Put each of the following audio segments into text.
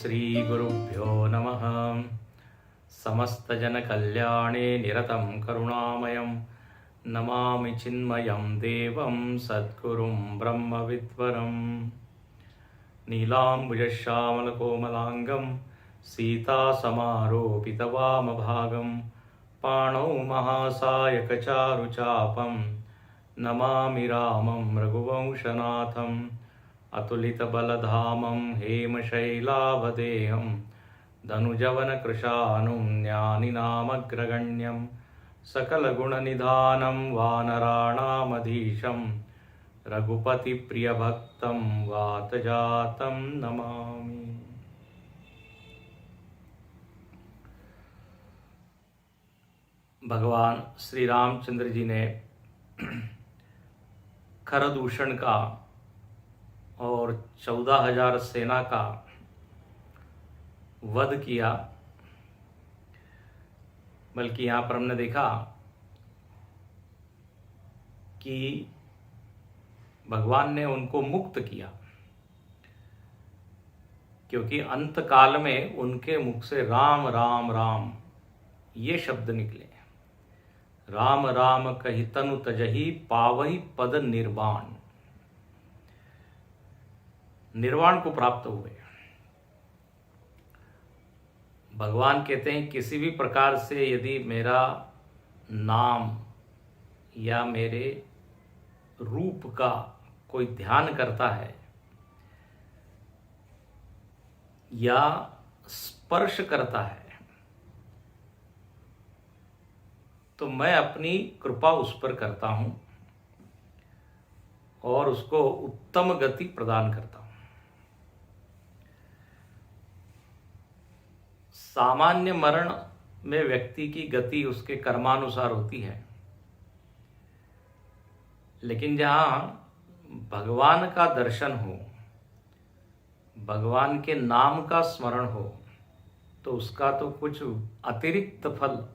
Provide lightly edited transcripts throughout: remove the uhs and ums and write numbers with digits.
श्रीगुरुभ्यो नमः। समस्तजनकल्याणे निरतं करुणामयं नमामि चिन्मयं देवं सद्गुरुं ब्रह्मविद्वरम्। नीलाम्बुजश्यामलकोमलाङ्गं सीतासमारोपितवामभागं पाणौ महासायकचारुचापं नमामि रामं रघुवंशनाथम्। अतुलितबलधामं हेमशैलावदेहं धनुजवनकृशानुं ज्ञानिनामग्रगण्यं सकलगुणनिधानं वानराणामधीशं रघुपतिप्रियभक्तं वातजातं नमामि। भगवान श्री रामचंद्र जी ने खरदूषण का और 14,000 सेना का वध किया। बल्कि यहाँ पर हमने देखा कि भगवान ने उनको मुक्त किया, क्योंकि अंत काल में उनके मुख से राम राम राम ये शब्द निकले। राम राम कहि तनु तजहि पावहि पद निर्वाण, निर्वाण को प्राप्त हुए। भगवान कहते हैं किसी भी प्रकार से यदि मेरा नाम या मेरे रूप का कोई ध्यान करता है या स्पर्श करता है तो मैं अपनी कृपा उस पर करता हूं और उसको उत्तम गति प्रदान करता हूं। सामान्य मरण में व्यक्ति की गति उसके कर्मानुसार होती है, लेकिन जहां भगवान का दर्शन हो, भगवान के नाम का स्मरण हो, तो उसका तो कुछ अतिरिक्त फल,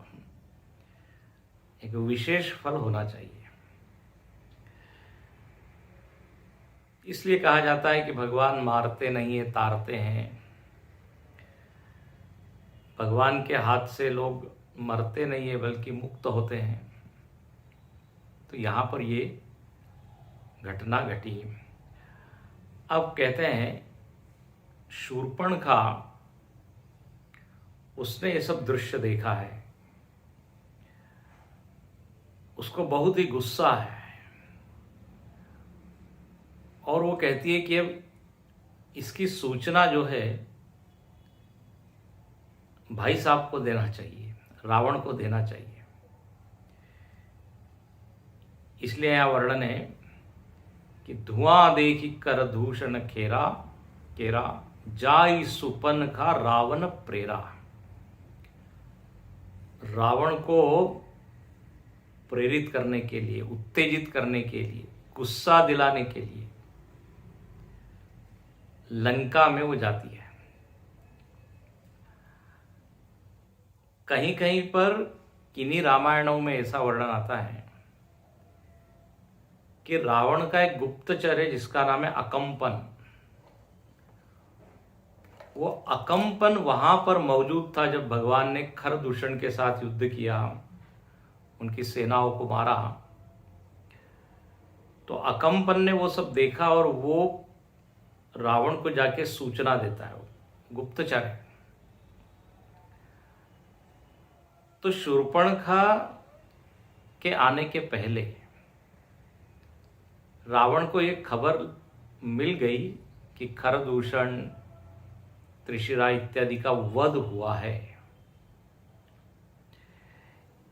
एक विशेष फल होना चाहिए। इसलिए कहा जाता है कि भगवान मारते नहीं है, तारते हैं। भगवान के हाथ से लोग मरते नहीं है बल्कि मुक्त होते हैं। तो यहाँ पर ये घटना घटी। अब कहते हैं शूर्पणखा, उसने ये सब दृश्य देखा है, उसको बहुत ही गुस्सा है और वो कहती है कि अब इसकी सूचना जो है भाई साहब को देना चाहिए, रावण को देना चाहिए। इसलिए यह वर्णन है कि धुआं देखी कर दूषण खेरा केरा जाई सुपन का रावण प्रेरा। रावण को प्रेरित करने के लिए, उत्तेजित करने के लिए, गुस्सा दिलाने के लिए लंका में वो जाती है। कहीं कहीं पर किन्हीं रामायणों में ऐसा वर्णन आता है कि रावण का एक गुप्तचर है जिसका नाम है अकंपन। वो अकंपन वहां पर मौजूद था जब भगवान ने खरदूषण के साथ युद्ध किया, उनकी सेनाओं को मारा। तो अकंपन ने वो सब देखा और वो रावण को जाके सूचना देता है। वो गुप्तचर है। तो शूर्पणखा के आने के पहले रावण को एक खबर मिल गई कि खरदूषण, त्रिशिरा इत्यादि का वध हुआ है।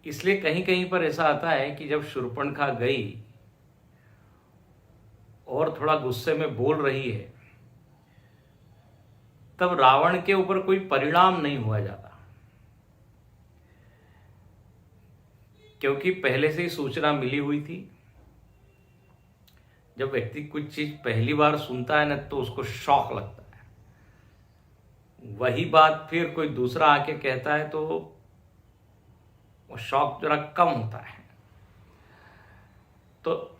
इसलिए कहीं कहीं पर ऐसा आता है कि जब शूर्पणखा गई और थोड़ा गुस्से में बोल रही है, तब रावण के ऊपर कोई परिणाम नहीं हुआ जाता, क्योंकि पहले से ही सूचना मिली हुई थी। जब व्यक्ति कुछ चीज पहली बार सुनता है ना, तो उसको शौक लगता है। वही बात फिर कोई दूसरा आके कहता है तो वो शौक जरा कम होता है। तो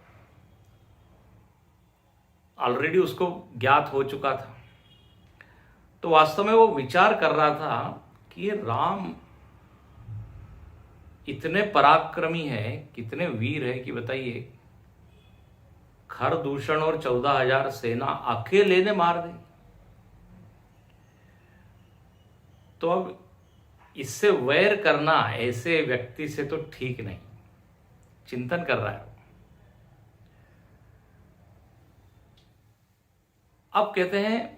ऑलरेडी उसको ज्ञात हो चुका था। तो तो वास्तव में वो विचार कर रहा था कि ये राम इतने पराक्रमी है, कितने वीर है कि बताइए, खरदूषण और 14,000 सेना अकेले ने मार दी। तो अब इससे वैर करना ऐसे व्यक्ति से तो ठीक नहीं। चिंतन कर रहा है। अब कहते हैं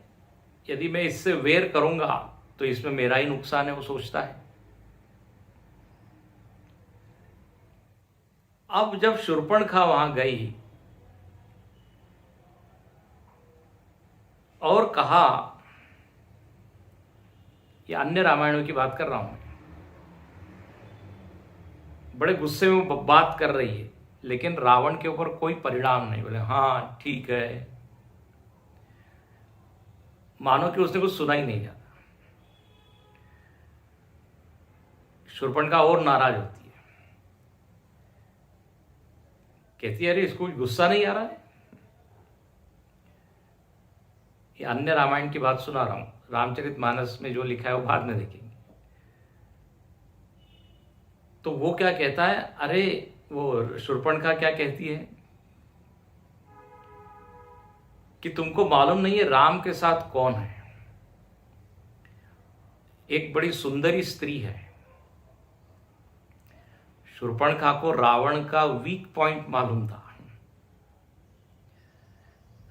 यदि मैं इससे वैर करूंगा तो इसमें मेरा ही नुकसान है, वो सोचता है। अब जब शूर्पणखा वहां गई और कहा, ये अन्य रामायणों की बात कर रहा हूं, बड़े गुस्से में बात कर रही है, लेकिन रावण के ऊपर कोई परिणाम नहीं। बोले हाँ ठीक है, मानो कि उसने कुछ सुना ही नहीं जाता। शूर्पणखा और नाराज होती है, कहती है अरे इसको गुस्सा नहीं आ रहा है। ये अन्य रामायण की बात सुना रहा हूं, रामचरितमानस में जो लिखा है वो बाद में देखेंगे। तो वो क्या कहता है, अरे वो शूर्पणखा क्या कहती है कि तुमको मालूम नहीं है राम के साथ कौन है। एक बड़ी सुंदरी स्त्री है। शूर्पणखा को रावण का वीक पॉइंट मालूम था।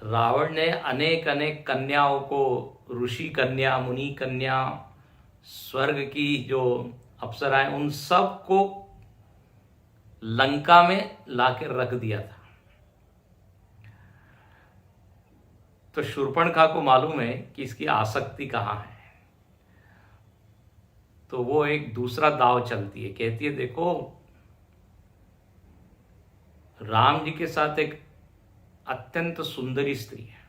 रावण ने अनेक अनेक कन्याओं को, ऋषि कन्या, मुनि कन्या, स्वर्ग की जो अप्सराएं, उन सब को लंका में लाकर रख दिया था। तो शूर्पणखा को मालूम है कि इसकी आसक्ति कहां है। तो वो एक दूसरा दाव चलती है, कहती है देखो राम जी के साथ एक अत्यंत सुंदरी स्त्री है।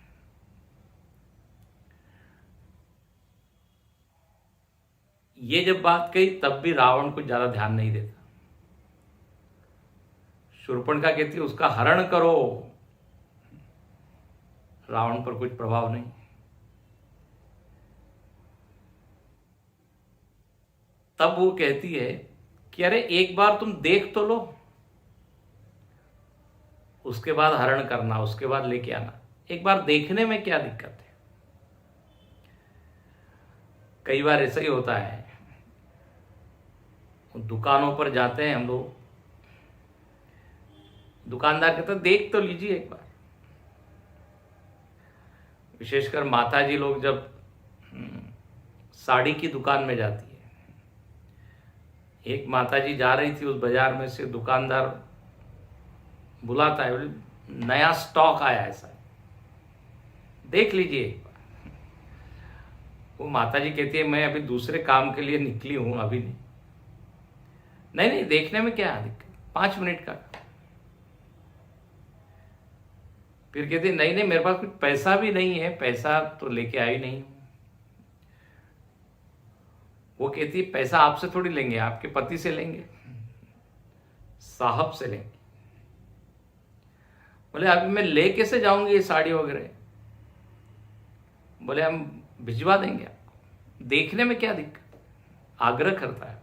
ये जब बात कही तब भी रावण को ज्यादा ध्यान नहीं देता। शूर्पणखा कहती है उसका हरण करो, रावण पर कुछ प्रभाव नहीं। तब वो कहती है कि अरे एक बार तुम देख तो लो, उसके बाद हरण करना, उसके बाद लेके आना। एक बार देखने में क्या दिक्कत है। कई बार ऐसा ही होता है, दुकानों पर जाते हैं हम लोग, दुकानदार कहता है देख तो लीजिए एक बार। विशेषकर माता जी लोग जब साड़ी की दुकान में जाती है, एक माता जी जा रही थी उस बाजार में से, दुकानदार बुलाता है, बोले नया स्टॉक आया है सर, देख लीजिए एक बार। वो माता जी कहती है मैं अभी दूसरे काम के लिए निकली हूं, अभी नहीं। नहीं नहीं, देखने में क्या दिक्कत, 5 मिनट का। फिर कहती नहीं नहीं, मेरे पास कुछ पैसा भी नहीं है, पैसा तो लेके आई नहीं। वो कहती पैसा आपसे थोड़ी लेंगे, आपके पति से लेंगे, साहब से लेंगे। बोले अभी मैं ले कैसे जाऊंगी ये साड़ी वगैरह। बोले हम भिजवा देंगे आपको, देखने में क्या दिक्कत। आग्रह करता है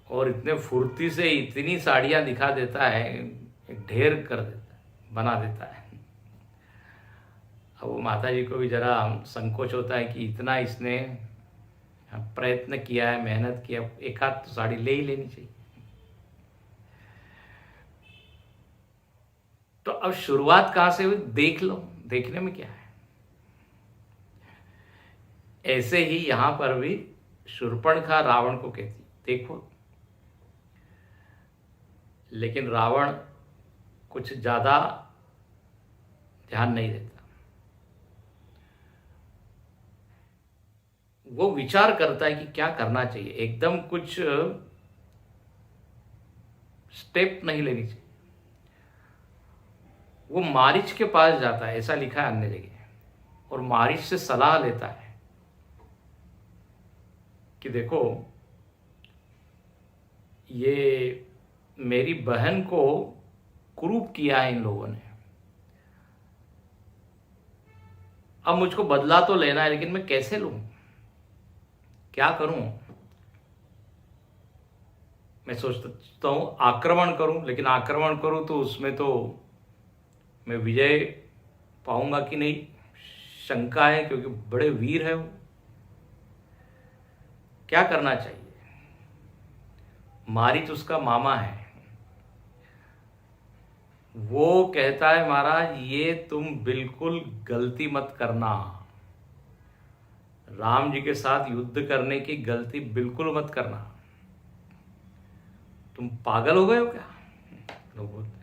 और इतने फुर्ती से इतनी साड़ियां दिखा देता है, ढेर कर देता है, बना देता है। अब वो माता जी को भी जरा संकोच होता है कि इतना इसने प्रयत्न किया है, मेहनत किया, एक आध तो साड़ी ले ही लेनी चाहिए। तो अब शुरुआत कहां से हुई, देख लो, देखने में क्या है। ऐसे ही यहां पर भी शूर्पणखा रावण को कहती देखो, लेकिन रावण कुछ ज्यादा ध्यान नहीं देता। वो विचार करता है कि क्या करना चाहिए, एकदम कुछ स्टेप नहीं लेनी चाहिए। वो मारीच के पास जाता है, ऐसा लिखा है अन्य जगह, और मारीच से सलाह लेता है कि देखो ये मेरी बहन को कुरूप किया है इन लोगों ने, अब मुझको बदला तो लेना है, लेकिन मैं कैसे लूं, क्या करूं। मैं सोचता हूं आक्रमण करूं, लेकिन आक्रमण करूं तो उसमें तो मैं विजय पाऊंगा कि नहीं, शंका है, क्योंकि बड़े वीर है वो। क्या करना चाहिए। मारीच उसका मामा है, वो कहता है महाराज ये तुम बिल्कुल गलती मत करना, राम जी के साथ युद्ध करने की गलती बिल्कुल मत करना, तुम पागल हो गए हो क्या। लोग बोलते,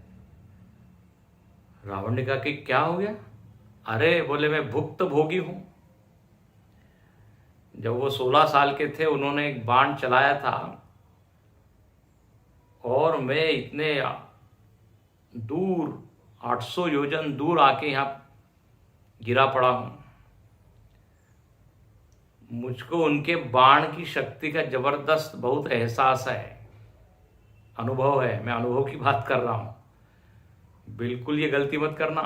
रावण ने कहा कि क्या हो गया। अरे बोले मैं भुक्त भोगी हूं। जब वो 16 साल के थे उन्होंने एक बाण चलाया था और मैं इतने दूर 800 योजन दूर आके यहां गिरा पड़ा हूं। मुझको उनके बाण की शक्ति का जबरदस्त बहुत एहसास है, अनुभव है, मैं अनुभव की बात कर रहा हूं। बिल्कुल ये गलती मत करना।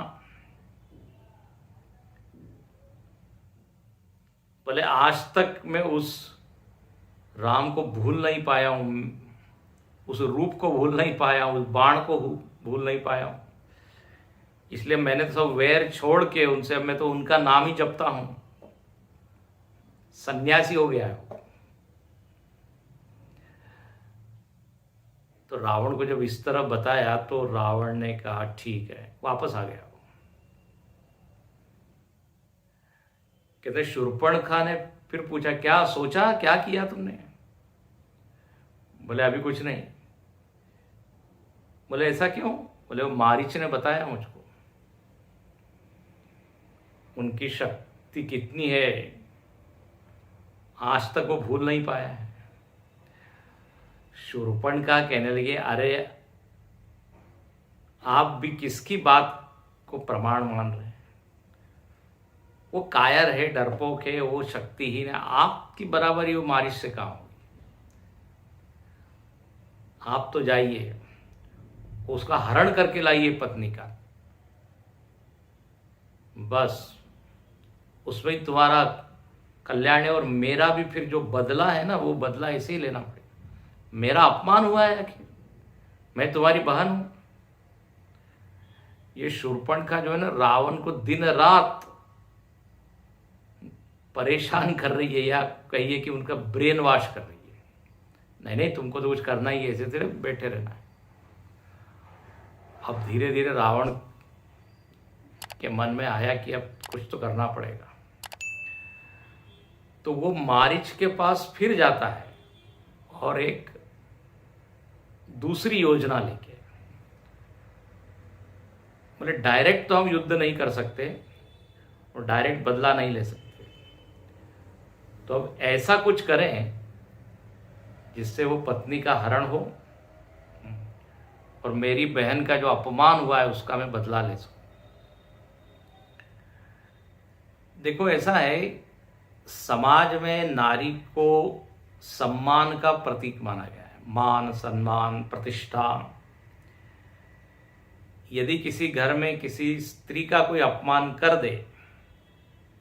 भले आज तक मैं उस राम को भूल नहीं पाया हूं, उस रूप को भूल नहीं पाया हूं, उस बाण को भूल नहीं पाया हूं। इसलिए मैंने तो सब वैर छोड़ के उनसे, अब मैं तो उनका नाम ही जपता हूं, सन्यासी हो गया है। तो रावण को जब इस तरह बताया तो रावण ने कहा ठीक है, वापस आ गया। कहते शूर्पणखा ने फिर पूछा क्या सोचा, क्या किया तुमने। बोले अभी कुछ नहीं। बोले ऐसा क्यों। बोले वो मारीच ने बताया मुझको, उनकी शक्ति कितनी है आज तक वो भूल नहीं पाया है। शूर्पणखा कहने लगे अरे आप भी किसकी बात को प्रमाण मान रहे हैं, वो कायर है, डरपोक है, वो शक्तिहीन है, आपकी बराबरी वो मारीच से कहाँ होगी। आप तो जाइए उसका हरण करके लाइए पत्नी का, बस उसमें ही तुम्हारा कल्याण है। और मेरा भी फिर जो बदला है ना, वो बदला ऐसे ही लेना पड़ेगा। मेरा अपमान हुआ है आखिर, मैं तुम्हारी बहन हूं। ये शूर्पणखा जो है ना, रावण को दिन रात परेशान कर रही है, या कहिए कि उनका ब्रेन वॉश कर रही है। नहीं नहीं तुमको तो कुछ करना ही है, ऐसे तेरे बैठे रहना है। अब धीरे धीरे रावण के मन में आया कि अब कुछ तो करना पड़ेगा। तो वो मारीच के पास फिर जाता है और एक दूसरी योजना लेके, बोले डायरेक्ट तो हम युद्ध नहीं कर सकते और डायरेक्ट बदला नहीं ले सकते, तो अब ऐसा कुछ करें जिससे वो पत्नी का हरण हो और मेरी बहन का जो अपमान हुआ है उसका मैं बदला ले सकूं। देखो ऐसा है, समाज में नारी को सम्मान का प्रतीक माना गया है, मान सम्मान प्रतिष्ठा। यदि किसी घर में किसी स्त्री का कोई अपमान कर दे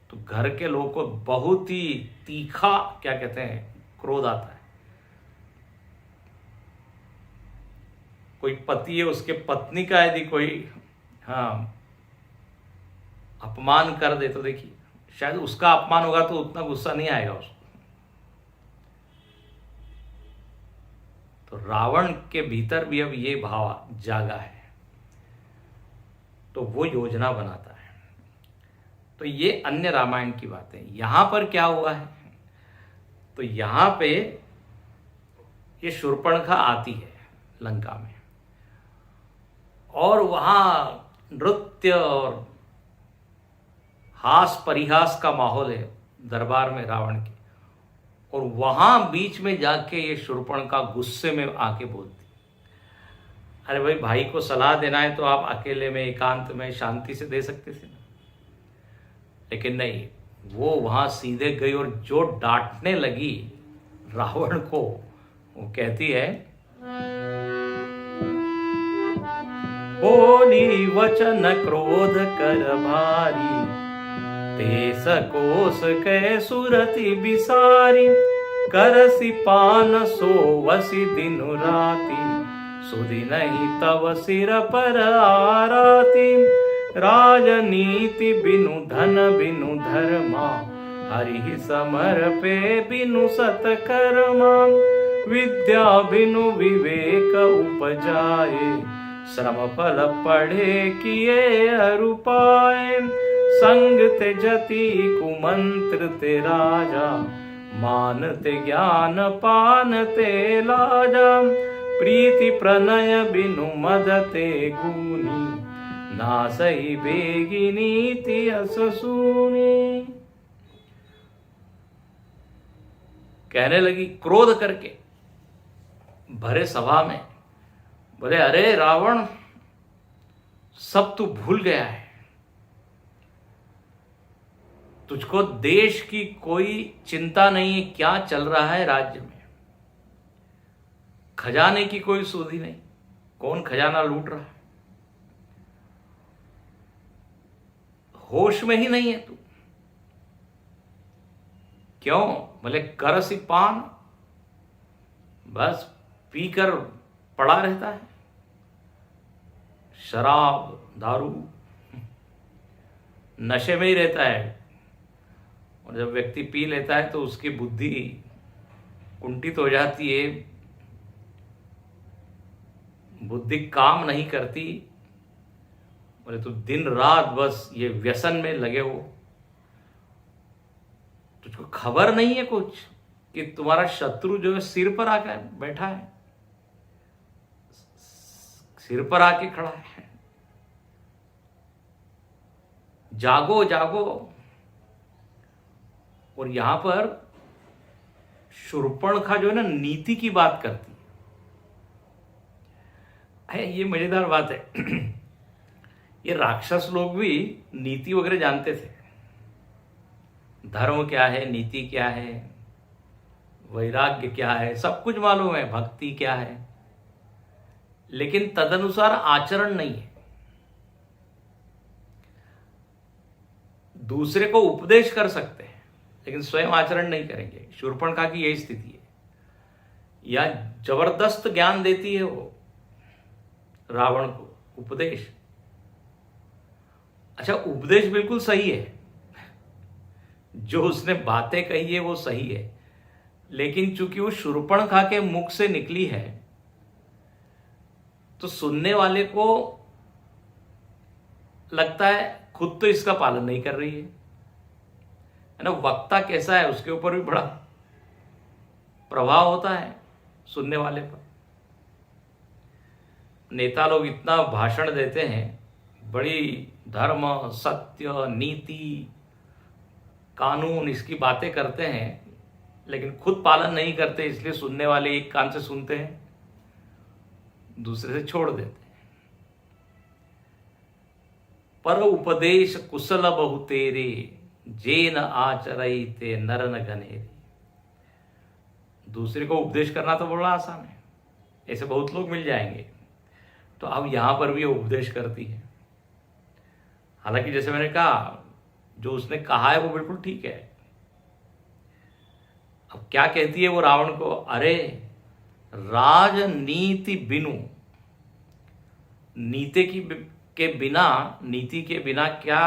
तो घर के लोगों को बहुत ही तीखा क्या कहते हैं क्रोध आता है। कोई पति है, उसके पत्नी का यदि कोई अपमान कर दे तो देखिए शायद उसका अपमान होगा तो उतना गुस्सा नहीं आएगा उसको। तो रावण के भीतर भी अब ये भाव जागा है, तो वो योजना बनाता है। तो ये अन्य रामायण की बात है। यहां पर क्या हुआ है, तो यहां पे ये शूर्पणखा आती है लंका में और वहां नृत्य और हास परिहास का माहौल है दरबार में रावण के। और वहां बीच में जाके ये शूर्पणखा गुस्से में आके बोलती, अरे भाई को सलाह देना है तो आप अकेले में एकांत में शांति से दे सकते थे ना। लेकिन नहीं, वो वहां सीधे गई और जो डांटने लगी रावण को, वो कहती है बोली वचन क्रोध कर भारी, तेस कोस कै सुरति बिसारी, करसी पान सोवसी दिनु राती, सुदिनहि तव सिर पर आराती। राजनीति बिनु धन बिनु धर्मा, हरि समर्पे बिनु सत्कर्मा। विद्या बिनु विवेक उपजाए, श्रम फल पढ़े किए अरु पाए। संग ते जति कुमंत्र ते राजा, मान ते ज्ञान पान ते लाजा। प्रीति प्रणय बिनु मद ते गुनी, नासई बेगी नीति अस सूनी। कहने लगी क्रोध करके भरे सभा में, बोले अरे रावण, सब तू भूल गया है। तुझको देश की कोई चिंता नहीं है, क्या चल रहा है राज्य में। खजाने की कोई सुधि नहीं, कौन खजाना लूट रहा है, होश में ही नहीं है तू। क्यों? बोले करसी पान, बस पीकर पड़ा रहता है। शराब दारू, नशे में ही रहता है। और जब व्यक्ति पी लेता है तो उसकी बुद्धि कुंठित हो जाती है, बुद्धि काम नहीं करती। बोले तो दिन रात बस ये व्यसन में लगे हो, तुझको खबर नहीं है कुछ कि तुम्हारा शत्रु जो है सिर पर आकर बैठा है, सिर पर आके खड़ा है। जागो जागो। और यहां पर शूर्पणखा जो है ना, नीति की बात करती है। ये मजेदार बात है। ये राक्षस लोग भी नीति वगैरह जानते थे। धर्म क्या है, नीति क्या है, वैराग्य क्या है, सब कुछ मालूम है, भक्ति क्या है, लेकिन तदनुसार आचरण नहीं है। दूसरे को उपदेश कर सकते हैं लेकिन स्वयं आचरण नहीं करेंगे। शूर्पणखा की यही स्थिति है। या जबरदस्त ज्ञान देती है वो रावण को, उपदेश। अच्छा, उपदेश बिल्कुल सही है, जो उसने बातें कही है वो सही है, लेकिन चूंकि वो शूर्पणखा के मुख से निकली है तो सुनने वाले को लगता है खुद तो इसका पालन नहीं कर रही है ना। वक्ता कैसा है उसके ऊपर भी बड़ा प्रभाव होता है सुनने वाले पर। नेता लोग इतना भाषण देते हैं, बड़ी धर्म, सत्य, नीति, कानून, इसकी बातें करते हैं, लेकिन खुद पालन नहीं करते, इसलिए सुनने वाले एक कान से सुनते हैं, दूसरे से छोड़ देते हैं। पर उपदेश कुशल बहु तेरे, जेन आचरई ते नर न घनेरे। दूसरे को उपदेश करना तो बड़ा आसान है, ऐसे बहुत लोग मिल जाएंगे। तो अब यहां पर भी उपदेश करती है। हालांकि जैसे मैंने कहा, जो उसने कहा है वो बिल्कुल ठीक है। अब क्या कहती है वो रावण को? अरे राजनीति बिनु, नीति के बिना, नीति के बिना क्या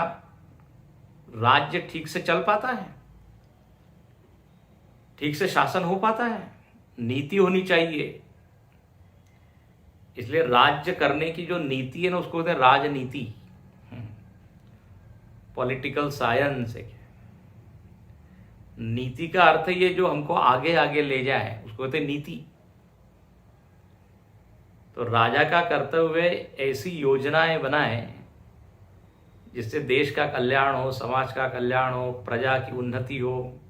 राज्य ठीक से चल पाता है? ठीक से शासन हो पाता है? नीति होनी चाहिए। इसलिए राज्य करने की जो नीति है ना, उसको कहते हैं राजनीति। पॉलिटिकल साइंस है। नीति का अर्थ है ये जो हमको आगे आगे ले जाए, उसको कहते हैं नीति। तो राजा का कर्तव्य ऐसी योजनाएं बनाए जिससे देश का कल्याण हो, समाज का कल्याण हो, प्रजा की उन्नति हो।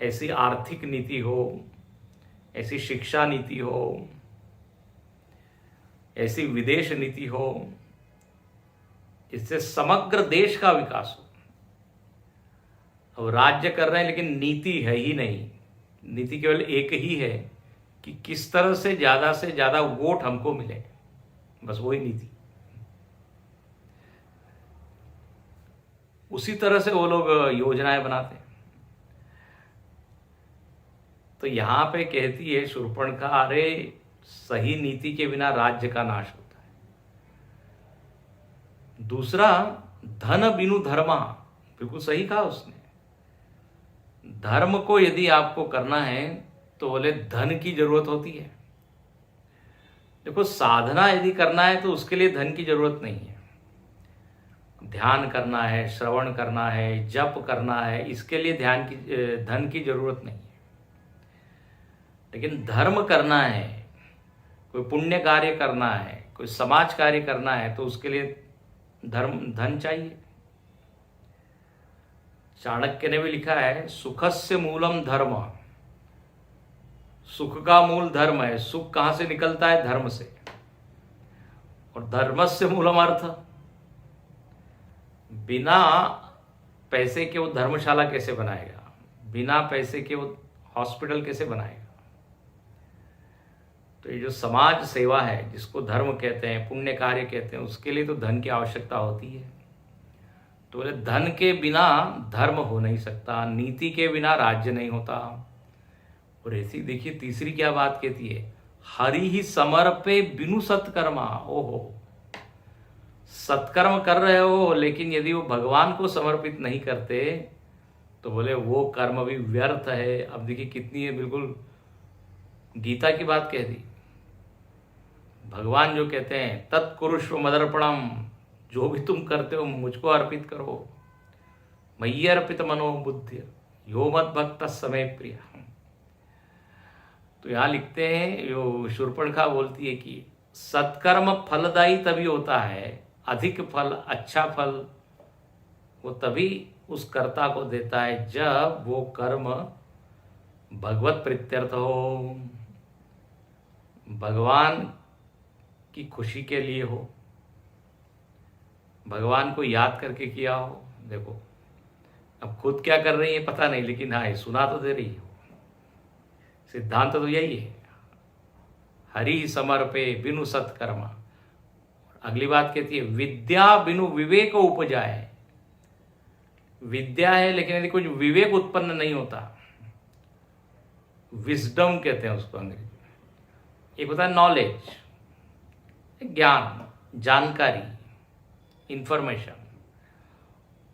ऐसी आर्थिक नीति हो, ऐसी शिक्षा नीति हो, ऐसी विदेश नीति हो, इससे समग्र देश का विकास हो। अब राज्य कर रहे हैं लेकिन नीति है ही नहीं। नीति केवल एक ही है कि किस तरह से ज्यादा वोट हमको मिले, बस वही नीति। उसी तरह से वो लोग योजनाएं बनाते हैं। तो यहां पे कहती है शूर्पणखा, अरे सही नीति के बिना राज्य का नाश होता है। दूसरा, धन बिनु धर्मा, बिल्कुल सही कहा उसने। धर्म को यदि आपको करना है तो बोले धन की जरूरत होती है। देखो, साधना यदि करना है तो उसके लिए धन की जरूरत नहीं है। ध्यान करना है, श्रवण करना है, जप करना है, इसके लिए धन की जरूरत नहीं है। लेकिन धर्म करना है, कोई पुण्य कार्य करना है, कोई समाज कार्य करना है, तो उसके लिए धन चाहिए। चाणक्य ने भी लिखा है, सुखस्य मूलम धर्म। सुख का मूल धर्म है। सुख कहां से निकलता है? धर्म से। और धर्मस्य मूलम अर्थ। बिना पैसे के वो धर्मशाला कैसे बनाएगा? बिना पैसे के वो हॉस्पिटल कैसे बनाएगा? तो ये जो समाज सेवा है, जिसको धर्म कहते हैं, पुण्य कार्य कहते हैं, उसके लिए तो धन की आवश्यकता होती है। तो बोले धन के बिना धर्म हो नहीं सकता, नीति के बिना राज्य नहीं होता। और ऐसी देखिए तीसरी क्या बात कहती है, हरि ही समर्पे बिनु सत्कर्मा। ओहो, सत्कर्म कर रहे हो लेकिन यदि वो भगवान को समर्पित नहीं करते तो बोले वो कर्म भी व्यर्थ है। अब देखिए कितनी है, बिल्कुल गीता की बात कह दी। भगवान जो कहते हैं, तत्कुरुष्व मदर्पणम, जो भी तुम करते हो मुझको अर्पित करो। मय्य अर्पित मनो बुद्धि यो मत भक्त समय प्रिय। तो यहां लिखते हैं, जो शूर्पणखा बोलती है कि सत्कर्म फलदायी तभी होता है, अधिक फल, अच्छा फल वो तभी उस कर्ता को देता है जब वो कर्म भगवत प्रीत्यर्थ हो, भगवान की खुशी के लिए हो, भगवान को याद करके किया हो। देखो, अब खुद क्या कर रही है पता नहीं, लेकिन हाँ सुना तो दे रही हो। सिद्धांत तो यही है, हरि समर्पे बिनु सत्कर्मा। अगली बात कहती है, विद्या बिनु विवेक उपजाए। विद्या है लेकिन यदि कुछ विवेक उत्पन्न नहीं होता, विजडम कहते हैं उसको अंग्रेजी में। एक होता है नॉलेज, ज्ञान, जानकारी, इंफॉर्मेशन,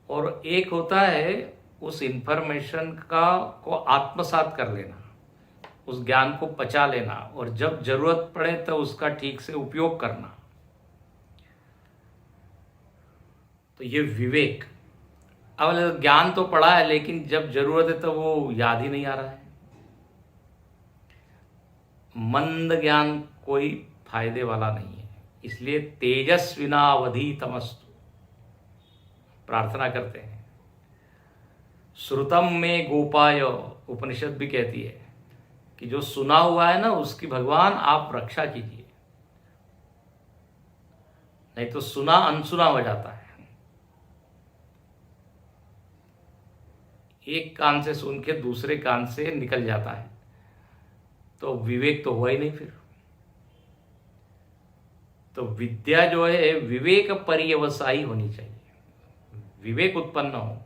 और एक होता है उस इंफॉर्मेशन को आत्मसात कर लेना, उस ज्ञान को पचा लेना, और जब जरूरत पड़े तो उसका ठीक से उपयोग करना। तो ये विवेक। अब ज्ञान तो पड़ा है लेकिन जब जरूरत है तो वो याद ही नहीं आ रहा है। मंद ज्ञान कोई फायदे वाला नहीं है। इसलिए तेजस्विनावधि तमस्तु प्रार्थना करते हैं। श्रुतम में गोपाय, उपनिषद भी कहती है कि जो सुना हुआ है ना उसकी भगवान आप रक्षा कीजिए, नहीं तो सुना अनसुना हो जाता है। एक कान से सुन के दूसरे कान से निकल जाता है, तो विवेक तो हुआ ही नहीं फिर। तो विद्या जो है विवेक पर्यवसायी होनी चाहिए, विवेक उत्पन्न हो,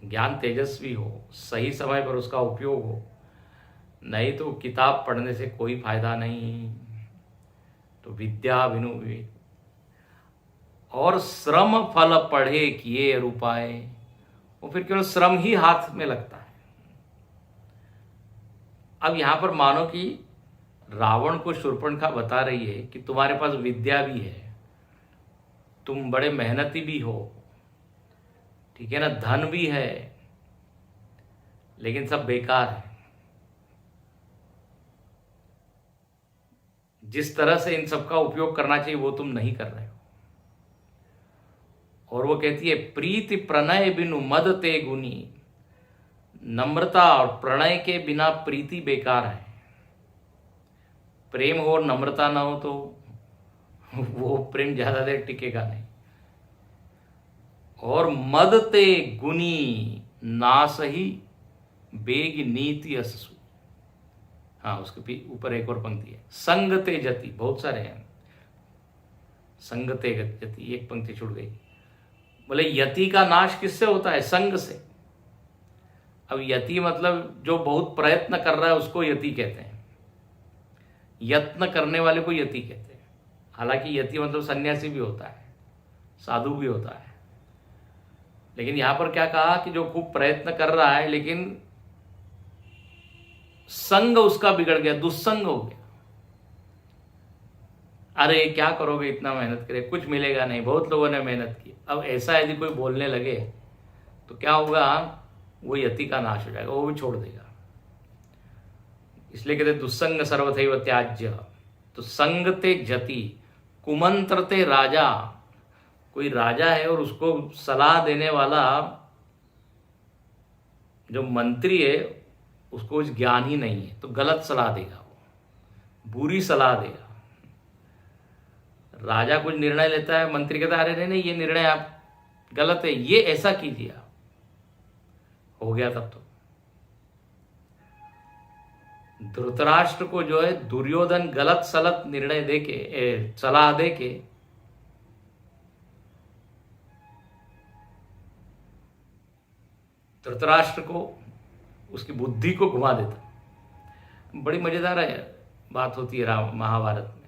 ज्ञान तेजस्वी हो, सही समय पर उसका उपयोग हो, नहीं तो किताब पढ़ने से कोई फायदा नहीं। तो विद्या बिनु विवेक। और श्रम फल पढ़े किए रूपाए, वो फिर केवल श्रम ही हाथ में लगता है। अब यहां पर मानो कि रावण को शूर्पणखा बता रही है कि तुम्हारे पास विद्या भी है, तुम बड़े मेहनती भी हो, ठीक है ना, धन भी है, लेकिन सब बेकार है। जिस तरह से इन सबका उपयोग करना चाहिए वो तुम नहीं कर रहे हो। और वो कहती है, प्रीति प्रणय बिनु मद ते गुनी। नम्रता और प्रणय के बिना प्रीति बेकार है। प्रेम हो और नम्रता ना हो तो वो प्रेम ज्यादा देर टिकेगा नहीं। और मद ते गुनी नासही बेग नीति अससु। हाँ, उसके ऊपर एक और पंक्ति है, संग ते जति, बहुत सारे हैं, संग ते जति, एक पंक्ति छूट गई। बोले यति का नाश किससे होता है? संग से। अब यति मतलब जो बहुत प्रयत्न कर रहा है उसको यति कहते हैं, यत्न करने वाले को यति कहते हैं। हालांकि यति मतलब सन्यासी भी होता है, साधु भी होता है, लेकिन यहां पर क्या कहा कि जो खूब प्रयत्न कर रहा है लेकिन संग उसका बिगड़ गया, दुस्संग हो गया। अरे क्या करोगे, इतना मेहनत करे, कुछ मिलेगा नहीं, बहुत लोगों ने मेहनत की। अब ऐसा यदि कोई बोलने लगे तो क्या होगा? वो यति का नाश हो जाएगा, वो भी छोड़ देगा। इसलिए कहते दुस्संग सर्वथैव त्याज्य। तो संग ते जति कुमंत्र ते राजा। कोई राजा है और उसको सलाह देने वाला जो मंत्री है उसको कुछ ज्ञान ही नहीं है, तो गलत सलाह देगा, वो बुरी सलाह देगा। राजा कुछ निर्णय लेता है, मंत्री कहता है अरे नहीं, ये निर्णय आप गलत है, ये ऐसा कीजिए आप। हो गया तब तो। धृतराष्ट्र को जो है दुर्योधन गलत सलत निर्णय देके, सलाह देके धृतराष्ट्र को, उसकी बुद्धि को घुमा देता। बड़ी मजेदार बात होती है महाभारत में।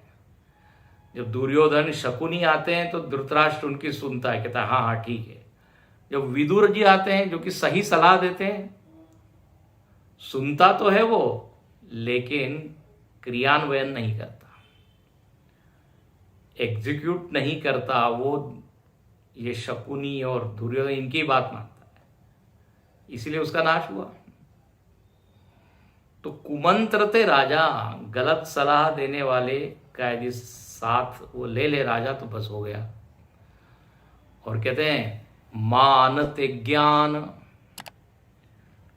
जब दुर्योधन शकुनी आते हैं तो धृतराष्ट्र उनकी सुनता है, कहता है हाँ हाँ ठीक है। जब विदुर जी आते हैं जो कि सही सलाह देते हैं, सुनता तो है वो लेकिन क्रियान्वयन नहीं करता, एग्जीक्यूट नहीं करता वो। ये शकुनी और दुर्योधन इनकी बात मानता है, इसलिए उसका नाश हुआ। तो कुमंत्र थे राजा, गलत सलाह देने वाले का यदि साथ वो ले राजा तो बस हो गया। और कहते हैं मान ते ज्ञान,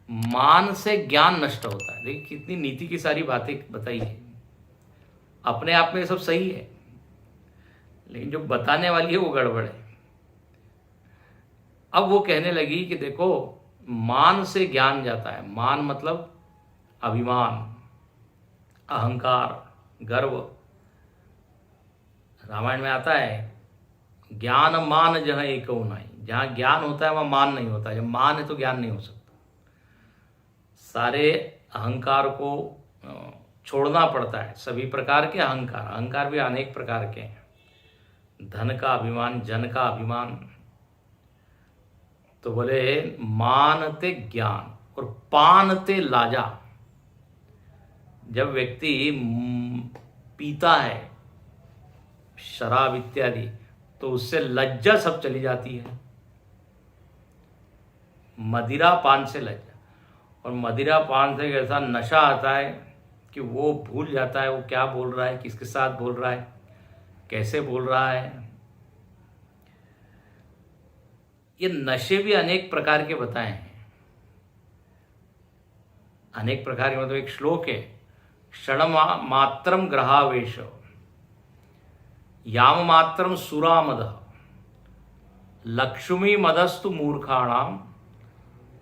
मान से ज्ञान नष्ट होता है। देखिए कितनी नीति की सारी बातें बताई है। अपने आप में सब सही है, लेकिन जो बताने वाली है वो गड़बड़ है। अब वो कहने लगी कि देखो मान से ज्ञान जाता है। मान मतलब अभिमान, अहंकार, गर्व। रामायण में आता है ज्ञान मान जहाँ एक नहीं। जहाँ ज्ञान होता है वहाँ मान नहीं होता। जब मान है तो ज्ञान नहीं हो सकता। सारे अहंकार को छोड़ना पड़ता है, सभी प्रकार के अहंकार। अहंकार भी अनेक प्रकार के हैं। धन का अभिमान, जन का अभिमान। तो बोले मानते ज्ञान और पानते लाजा। जब व्यक्ति पीता है शराब इत्यादि तो उससे लज्जा सब चली जाती है। मदिरा पान से लज्जा। और मदिरा पान से ऐसा नशा आता है कि वो भूल जाता है वो क्या बोल रहा है, किसके साथ बोल रहा है, कैसे बोल रहा है। ये नशे भी अनेक प्रकार के बताए हैं। अनेक प्रकार के मतलब एक श्लोक है, क्षण मात्रम ग्रहावेश याम मात्रम सुरामद लक्ष्मी मदस्तु मूर्खाणाम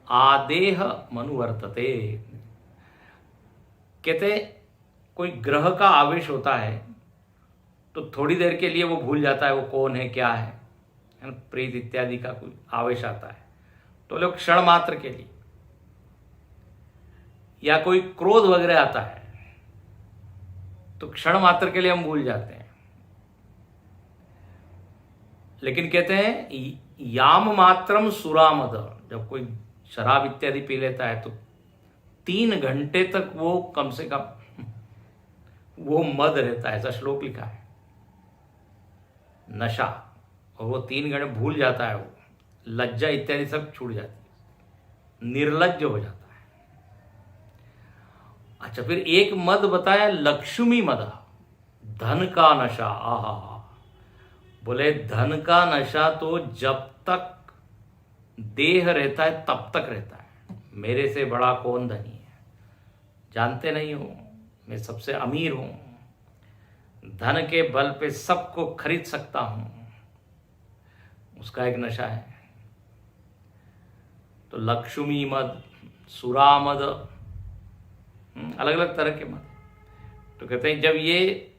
आदेह मनुवर्तते। कहते कोई ग्रह का आवेश होता है तो थोड़ी देर के लिए वो भूल जाता है वो कौन है, क्या है ना, प्रेत इत्यादि का कोई आवेश आता है तो लोग क्षण मात्र के लिए। या कोई क्रोध वगैरह आता है तो क्षण मात्र के लिए हम भूल जाते हैं। लेकिन कहते हैं याम मात्रम सुरामद, जब कोई शराब इत्यादि पी लेता है तो 3 घंटे तक वो कम से कम वो मद रहता है, ऐसा श्लोक लिखा है। नशा, और वो 3 घंटे भूल जाता है, वो लज्जा इत्यादि सब छूट जाती है, निर्लज्ज हो जाता है। अच्छा, फिर एक मद बताया लक्ष्मी मद, धन का नशा। आहा, बोले धन का नशा तो जब तक देह रहता है तब तक रहता है। मेरे से बड़ा कौन धनी है, जानते नहीं हो, मैं सबसे अमीर हूं, धन के बल पे सबको खरीद सकता हूं, उसका एक नशा है। तो लक्ष्मी मद, सुरामद, अलग अलग तरह के मद। तो कहते हैं जब ये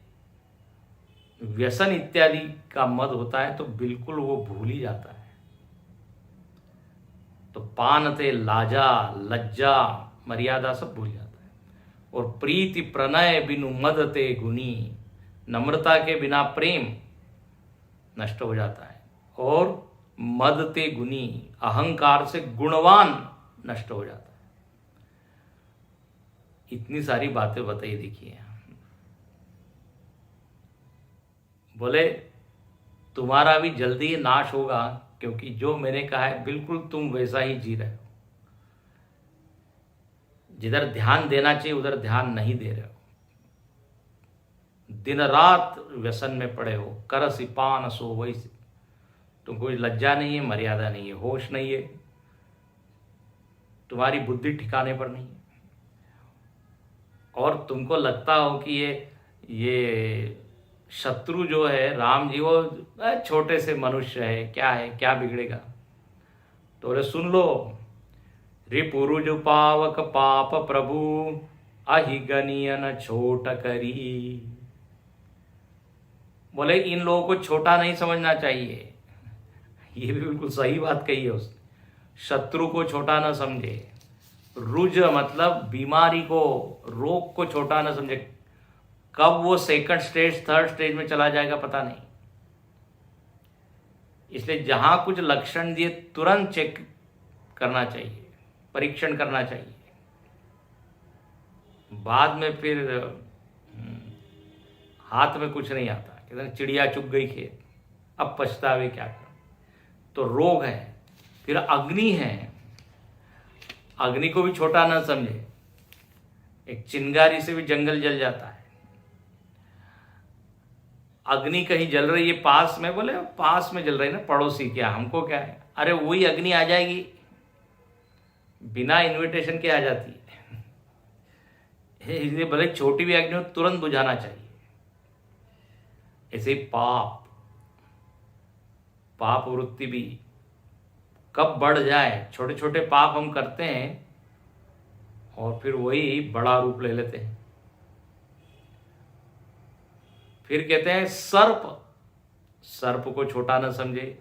व्यसन इत्यादि का मद होता है तो बिल्कुल वो भूल ही जाता है। तो पानते लाजा, लज्जा, मर्यादा सब भूल जाता है। और प्रीति प्रणय बिनु मदते गुनी, नम्रता के बिना प्रेम नष्ट हो जाता है। और मदते गुनी, अहंकार से गुणवान नष्ट हो जाता है। इतनी सारी बातें बताई देखिए। बोले तुम्हारा भी जल्दी ही नाश होगा, क्योंकि जो मैंने कहा है बिल्कुल तुम वैसा ही जी रहे हो। जिधर ध्यान देना चाहिए उधर ध्यान नहीं दे रहे हो, दिन रात व्यसन में पड़े हो, करसि पान सो वैसे। तुमको कोई लज्जा नहीं है, मर्यादा नहीं है, होश नहीं है, तुम्हारी बुद्धि ठिकाने पर नहीं है। और तुमको लगता हो कि ये शत्रु जो है राम जी, वो छोटे से मनुष्य है, क्या बिगड़ेगा। तो बोले सुन लो, रिपुरुज पावक पाप प्रभु, अहि गनियन छोट करी। बोले इन लोगों को छोटा नहीं समझना चाहिए। ये भी बिल्कुल सही बात कही है उसने। शत्रु को छोटा ना समझे। रुज मतलब बीमारी को, रोग को छोटा ना समझे। कब वो सेकंड स्टेज, थर्ड स्टेज में चला जाएगा पता नहीं। इसलिए जहां कुछ लक्षण दिए तुरंत चेक करना चाहिए, परीक्षण करना चाहिए। बाद में फिर हाथ में कुछ नहीं आता, कहते चिड़िया चुग गई खेत, अब पछतावे क्या कर। तो रोग है। फिर अग्नि है, अग्नि को भी छोटा ना समझे। एक चिंगारी से भी जंगल जल जाता है। अग्नि कहीं जल रही है पास में, बोले पास में जल रही है ना, पड़ोसी, क्या हमको क्या है। अरे वही अग्नि आ जाएगी, बिना इनविटेशन के आ जाती है। इसलिए भले छोटी भी अग्नि हो तुरंत बुझाना चाहिए। ऐसे ही पाप वृत्ति भी कब बढ़ जाए। छोटे छोटे पाप हम करते हैं और फिर वही बड़ा रूप ले लेते हैं। फिर कहते हैं सर्प को छोटा न समझे।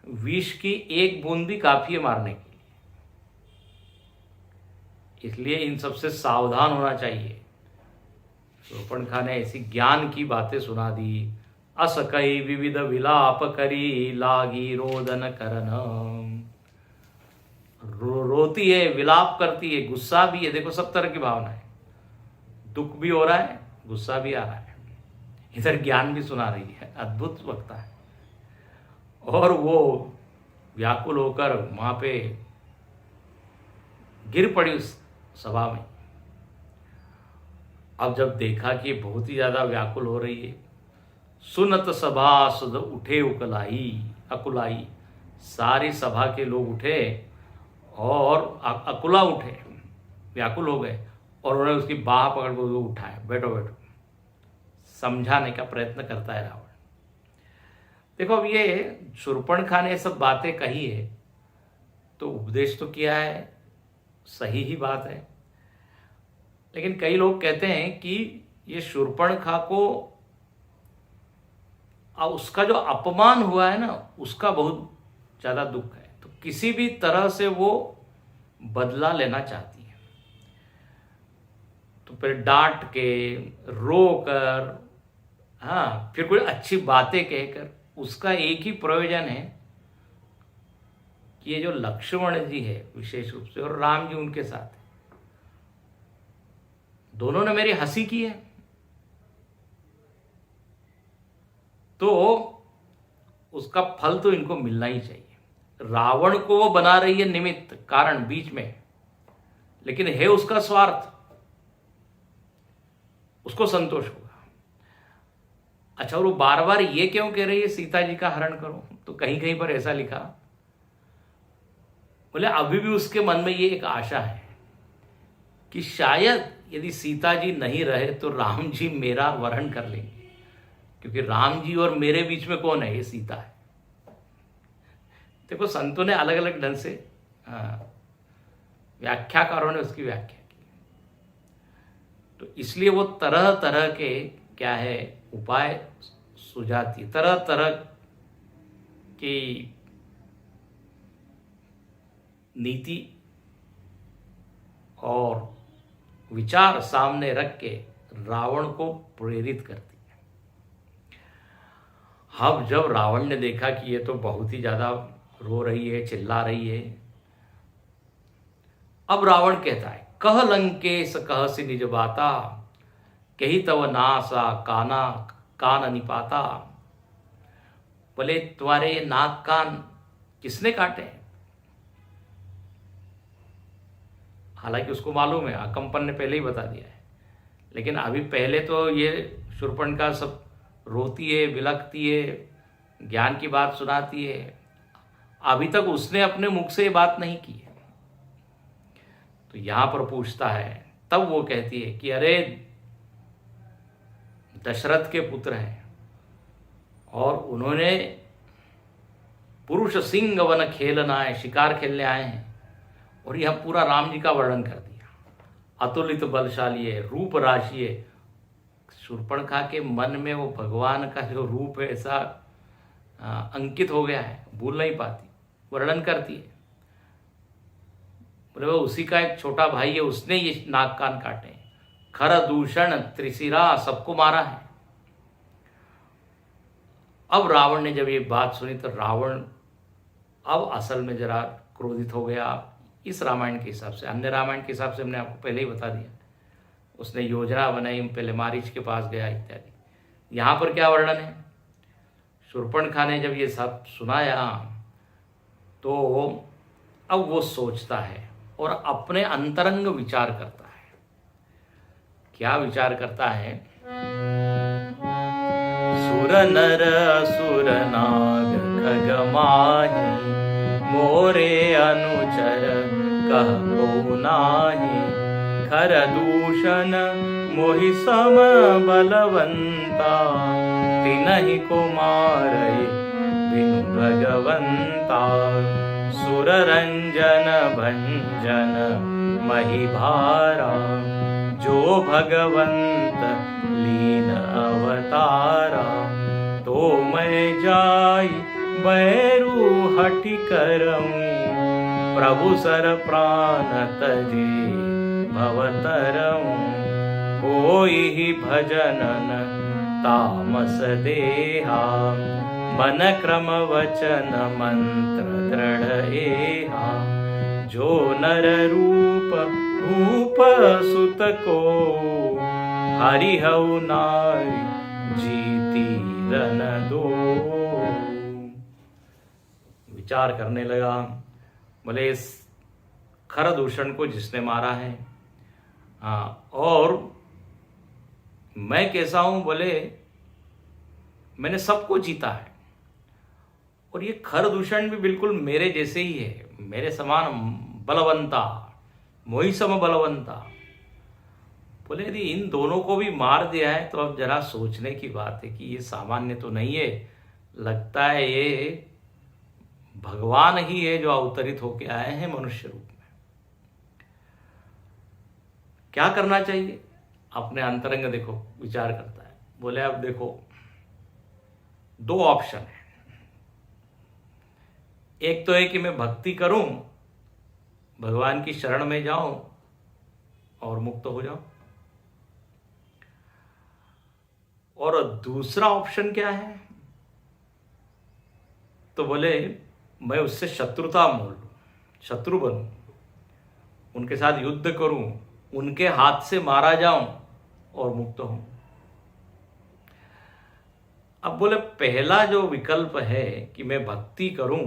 विष की एक बूंद भी काफी है मारने के लिए। इसलिए इन सबसे सावधान होना चाहिए। शूर्पणखा ने ऐसी ज्ञान की बातें सुना दी। अस कई विविध विलाप करी, लागी रोदन करन। रोती है, विलाप करती है, गुस्सा भी है। देखो सब तरह की भावना है, दुख भी हो रहा है, गुस्सा भी आ रहा है, इधर ज्ञान भी सुना रही है। अद्भुत वक्ता है। और वो व्याकुल होकर वहां पे गिर पड़ी उस सभा में। अब जब देखा कि बहुत ही ज्यादा व्याकुल हो रही है, सुनत सभा सुध उठे अकुलाई। सारी सभा के लोग उठे और अकुला उठे, व्याकुल हो गए, और उन्होंने उसकी बाह पकड़ कर उठाया। बैठो बैठो, समझाने का प्रयत्न करता है रावण। देखो अब ये शूर्पणखा ने सब बातें कही है, तो उपदेश तो किया है, सही ही बात है। लेकिन कई लोग कहते हैं कि ये शूर्पणखा को उसका जो अपमान हुआ है ना, उसका बहुत ज्यादा दुख है। तो किसी भी तरह से वो बदला लेना चाहती है। तो फिर डांट के, रो कर, हाँ, फिर कोई अच्छी बातें कहकर, उसका एक ही प्रयोजन है कि ये जो लक्ष्मण जी है विशेष रूप से, और राम जी उनके साथ है, दोनों ने मेरी हंसी की है, तो उसका फल तो इनको मिलना ही चाहिए। रावण को वो बना रही है निमित्त, कारण बीच में, लेकिन है उसका स्वार्थ, उसको संतोष होगा। अच्छा, और वो बार बार ये क्यों कह रही है सीता जी का हरण करो? तो कहीं कहीं पर ऐसा लिखा, बोले अभी भी उसके मन में ये एक आशा है कि शायद यदि सीता जी नहीं रहे तो राम जी मेरा वरण कर लेंगे, क्योंकि राम जी और मेरे बीच में कौन है? ये सीता है। देखो संतों ने अलग अलग ढंग से, व्याख्याकारों ने उसकी व्याख्या की। तो इसलिए वो तरह तरह के क्या है उपाय सुझाती, तरह तरह की नीति और विचार सामने रख के रावण को प्रेरित करती है। अब जब रावण ने देखा कि ये तो बहुत ही ज्यादा रो रही है, चिल्ला रही है, अब रावण कहता है, कह लंकेश कहसि निज बाता, कही तव नासा काना कान निपाता। बोले तुम्हारे ये नाक कान किसने काटे? हालांकि उसको मालूम है, अकंपन ने पहले ही बता दिया है, लेकिन अभी पहले तो ये शूर्पणखा सब रोती है, बिलखती है, ज्ञान की बात सुनाती है। अभी तक उसने अपने मुख से ये बात नहीं की है। तो यहां पर पूछता है, तब वो कहती है कि अरे दशरथ के पुत्र हैं और उन्होंने पुरुष सिंह वन खेलना है, शिकार खेलने आए हैं, और यह पूरा राम जी का वर्णन कर दिया। अतुलित बलशाली है, रूप राशि है। शूर्पणखा के मन में वो भगवान का जो रूप है ऐसा अंकित हो गया है, भूल नहीं पाती, वर्णन करती है। बोले वो उसी का एक छोटा भाई है, उसने ये नाक कान काटे, खर दूषण त्रिशिरा, सबको मारा है। अब रावण ने जब ये बात सुनी तो रावण अब असल में जरा क्रोधित हो गया। इस रामायण के हिसाब से, अन्य रामायण के हिसाब से हमने आपको पहले ही बता दिया, उसने योजना बनाई, पहले मारीच के पास गया इत्यादि। यहाँ पर क्या वर्णन है? शूर्पणखा ने जब ये सब सुनाया तो अब वो सोचता है और अपने अंतरंग विचार करता है। क्या विचार करता है? सुर नर असुर नाग खग माही, मोरे अनुचर कह को नाही, खर दूषण मोहि सम बलवंता, तिनहि को मारई बिनु भगवंता, सुर रंजन भंजन मही भारा, जो भगवंत लीन अवतारा, तो मैं जाई बैरू हटि करऊं, प्रभु सर प्राण तजे भवतरऊं, होई भजनन तामस देहा, मन क्रम वचन मंत्र दृढ़ एहा, जो नर रूप भूप सुत को, हरिहउ नारी जीती रन दो। विचार करने लगा, बोले इस खरदूषण को जिसने मारा है, हाँ, और मैं कैसा हूं? बोले मैंने सबको जीता है, और ये खरदूषण भी बिल्कुल मेरे जैसे ही है, मेरे समान बलवंता, मोहि सम बलवंता। बोले यदि इन दोनों को भी मार दिया है तो अब जरा सोचने की बात है कि ये सामान्य तो नहीं है, लगता है ये भगवान ही है जो अवतरित होके आए हैं मनुष्य रूप में। क्या करना चाहिए? अपने अंतरंग देखो, विचार करता है। बोले अब देखो, दो ऑप्शन है। एक तो है कि मैं भक्ति करूं, भगवान की शरण में जाऊं और मुक्त हो जाऊं, और दूसरा ऑप्शन क्या है? तो बोले मैं उससे शत्रुता मोल लूं, शत्रु बनूं, उनके साथ युद्ध करूं, उनके हाथ से मारा जाऊं और मुक्त हूं। अब बोले पहला जो विकल्प है कि मैं भक्ति करूं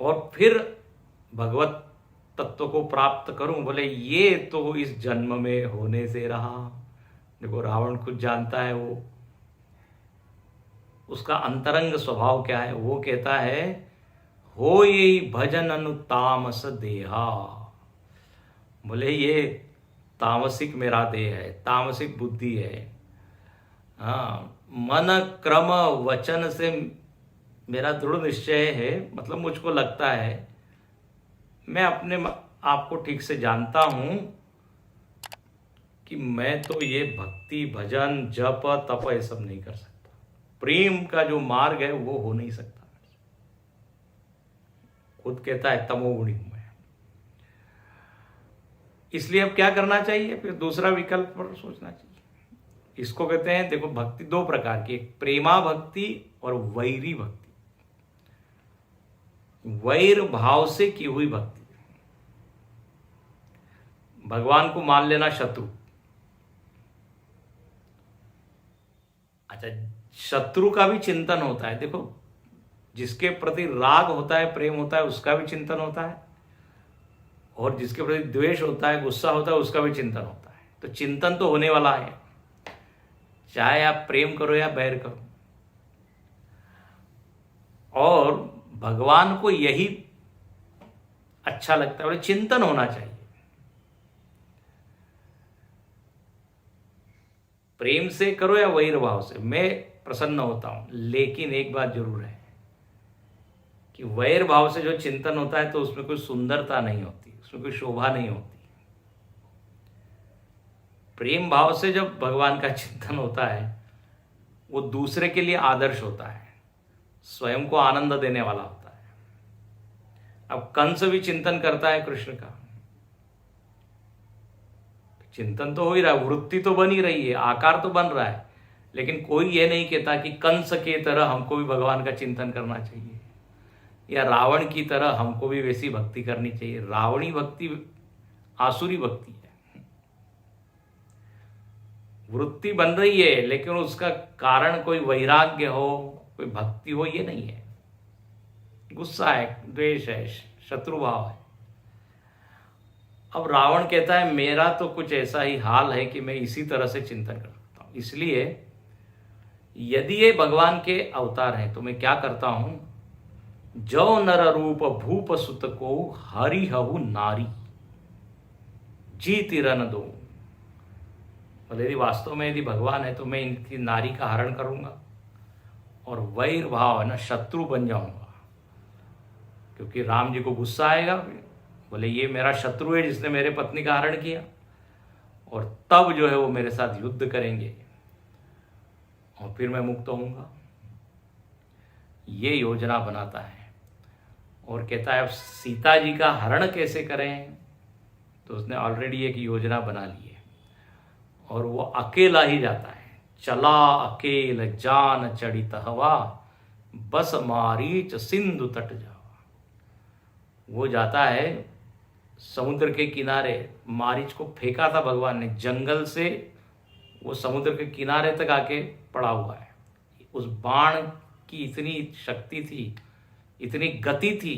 और फिर भगवत तत्व को प्राप्त करूं, बोले ये तो इस जन्म में होने से रहा। देखो रावण खुद जानता है वो उसका अंतरंग स्वभाव क्या है। वो कहता है हो ये भजन अनु तामस देहा। बोले ये तामसिक मेरा देह है, तामसिक बुद्धि है। हाँ, मन क्रम वचन से मेरा दृढ़ निश्चय है, मतलब मुझको लगता है, मैं अपने आप को ठीक से जानता हूं कि मैं तो ये भक्ति भजन जप तप ये सब नहीं कर सकता। प्रेम का जो मार्ग है वो हो नहीं सकता। खुद कहता है तमोगुणी हूं मैं। इसलिए अब क्या करना चाहिए, फिर दूसरा विकल्प पर सोचना चाहिए। इसको कहते हैं, देखो भक्ति दो प्रकार की, एक प्रेमा भक्ति और वैरी भक्ति। वैर भाव से की हुई भक्ति, भगवान को मान लेना शत्रु। अच्छा, शत्रु का भी चिंतन होता है। देखो, जिसके प्रति राग होता है, प्रेम होता है, उसका भी चिंतन होता है, और जिसके प्रति द्वेष होता है, गुस्सा होता है, उसका भी चिंतन होता है। तो चिंतन तो होने वाला है, चाहे आप प्रेम करो या बैर करो। और भगवान को यही अच्छा लगता है, बोले चिंतन होना चाहिए। प्रेम से करो या वैर भाव से, मैं प्रसन्न होता हूं। लेकिन एक बात जरूर है कि वैर भाव से जो चिंतन होता है तो उसमें कोई सुंदरता नहीं होती, उसमें कोई शोभा नहीं होती। प्रेम भाव से जब भगवान का चिंतन होता है, वो दूसरे के लिए आदर्श होता है, स्वयं को आनंद देने वाला होता है। अब कंस भी चिंतन करता है कृष्ण का, चिंतन तो हो ही रहा है, वृत्ति तो बन ही रही है, आकार तो बन रहा है, लेकिन कोई ये नहीं कहता कि कंस के तरह हमको भी भगवान का चिंतन करना चाहिए, या रावण की तरह हमको भी वैसी भक्ति करनी चाहिए। रावणी भक्ति आसुरी भक्ति है, वृत्ति बन रही है, लेकिन उसका कारण कोई वैराग्य हो, कोई भक्ति हो, ये नहीं है। गुस्सा है, द्वेष है, शत्रुभाव है। अब रावण कहता है मेरा तो कुछ ऐसा ही हाल है कि मैं इसी तरह से चिंतन कर सकता हूं। इसलिए यदि ये भगवान के अवतार हैं तो मैं क्या करता हूं, जो नर रूप भूप सुत को हरि हहु नारी जीति रन दो। बोले यदि वास्तव में यदि भगवान है तो मैं इनकी नारी का हरण करूंगा और वैर भाव है ना, शत्रु बन जाऊंगा, क्योंकि राम जी को गुस्सा आएगा, बोले ये मेरा शत्रु है जिसने मेरे पत्नी का हरण किया, और तब जो है वो मेरे साथ युद्ध करेंगे और फिर मैं मुक्त होऊंगा। ये योजना बनाता है और कहता है अब सीता जी का हरण कैसे करें, तो उसने ऑलरेडी एक योजना बना ली है, और वो अकेला ही जाता है। चला अकेल जान चढ़ित हवा, बस मारीच सिंधु तट जावा। वो जाता है समुद्र के किनारे, मारीच को फेंका था भगवान ने जंगल से, वो समुद्र के किनारे तक आके पड़ा हुआ है। उस बाण की इतनी शक्ति थी, इतनी गति थी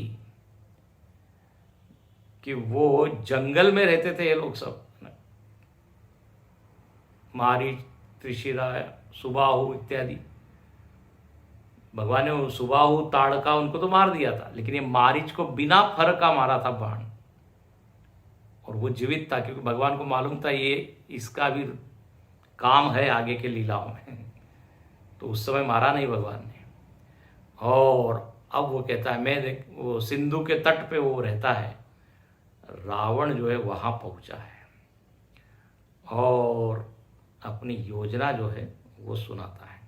कि वो जंगल में रहते थे ये लोग सब, मारीच, त्रिशिरा, सुबाहु इत्यादि। भगवान ने सुबाहु, ताड़का उनको तो मार दिया था, लेकिन ये मारीच को बिना फर का मारा था बाण, और वो जीवित था, क्योंकि भगवान को मालूम था ये इसका भी काम है आगे के लीलाओं में। तो उस समय मारा नहीं भगवान ने। और अब वो कहता है मैं देख, वो सिंधु के तट पे वो रहता है, रावण जो है वहां पहुंचा है और अपनी योजना जो है वो सुनाता है।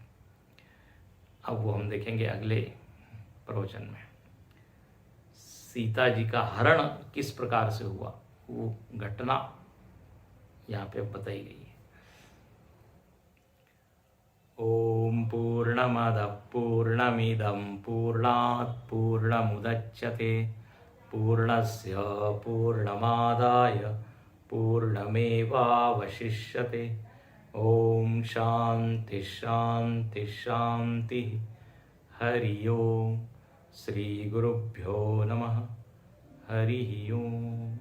अब वो हम देखेंगे अगले प्रवचन में। सीता जी का हरण किस प्रकार से हुआ, वो घटना यहाँ पे बताई गई है। ओम पूर्णमदः पूर्णमिदं पूर्णात् पूर्णमुदच्यते पूर्णस्य पूर्णमादाय पूर्णमेवावशिष्यते। ओम शांति शांति शांति। हरि ओम। श्री गुरुभ्यो नमः। हरि ओम।